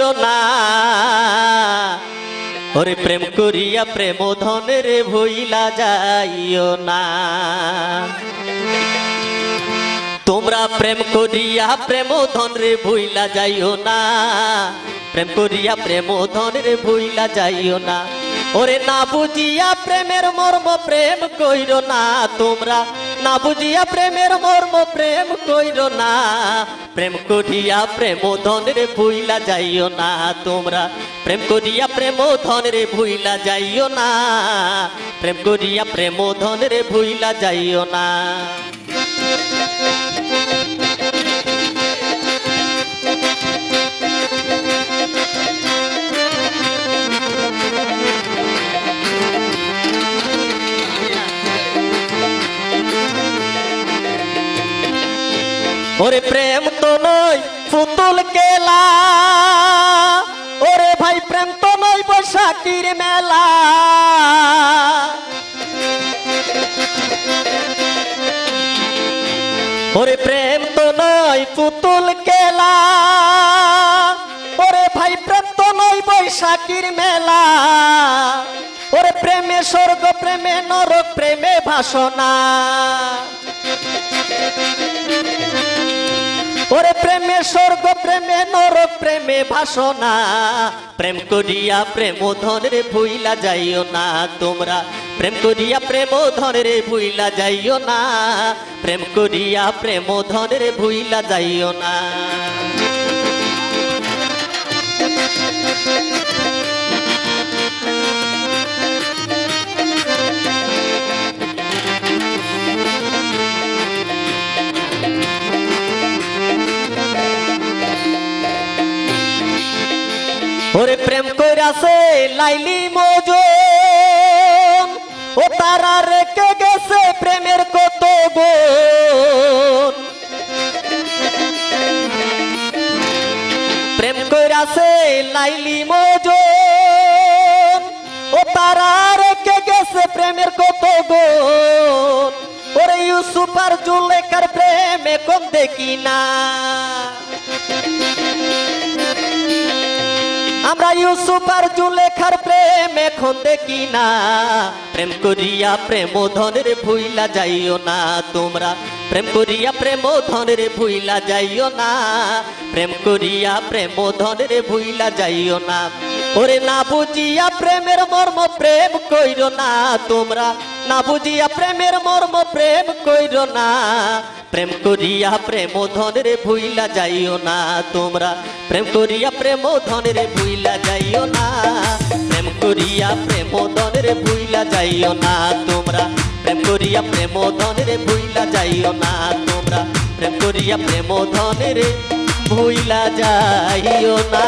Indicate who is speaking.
Speaker 1: কইরো না ওরে প্রেম করিয়া প্রেম ধনের ভুইলা যাইও না তোমরা প্রেম করিয়া প্রেম ধনরে ভুইলা যাইও না প্রেম করিয়া প্রেম ধনের ভুইলা যাইও না ওরে না বুঝিয়া প্রেমের মর্ম প্রেম কইরো না তোমরা না বুঝিয়া প্রেমের মর্ম প্রেম কইরো না প্রেম করিয়া প্রেম ধনের ভুইলা যাইও না তোমরা প্রেম করিয়া প্রেম ধনের ভুইলা যাইও না প্রেম করিয়া প্রেম ধনের ভুইলা যাইও না ওরে প্রেম তো নয় পুতুল কেলা ওরে ভাই প্রেম তো নয় বৈশাখীর মেলা ওরে প্রেম তো নয় পুতুল কেলা ওরে ভাই প্রেম তো নয় বৈশাখীর মেলা ওরে প্রেমে স্বর্গ প্রেমে নরক প্রেমে ভাষণা ওরে প্রেমে স্বর্গ প্রেমে নরক প্রেমে ভাষণা প্রেম করিয়া প্রেম ধনের ভুইলা যাইও না তোমরা প্রেম করিয়া প্রেম ধনের ভুইলা যাইও না প্রেম করিয়া প্রেম ধনের ভুইলা যাইও না ওরে প্রেম কইরাছে লাইলি মজন ও তারা রেখে গেছে প্রেমের কত গুণ প্রেম কইরাছে লাইলি মজন ও তারা রেখে গেছে প্রেমের কত গুণ ওরে ইউসুফ আর জুলেখার প্রেমে কম দেখি না আমরা ইউসুফ আর জুলেখার প্রেম এখন দেখি না প্রেম করিয়া প্রেম ধনের ভুইলা যাইও না তোমরা প্রেম করিয়া প্রেম ধনের ভুইলা যাইও না প্রেম করিয়া প্রেম ধনের ভুইলা যাইও না ওরে না বুঝিয়া প্রেমের মর্ম প্রেম কইরো না তোমরা না বুঝিয়া প্রেমের মর্ম প্রেম কইরো না প্রেম করিয়া প্রেম ধনের ভুইলা যাইও না তোমরা প্রেম করিয়া প্রেম ধনের ভুইলা যাইও না প্রেম করিয়া প্রেম ধনের ভুইলা যাইও না তোমরা প্রেম করিয়া প্রেম ধনের ভুইলা যাইও না তোমরা প্রেম করিয়া প্রেম ধনের ভুইলা যাইও না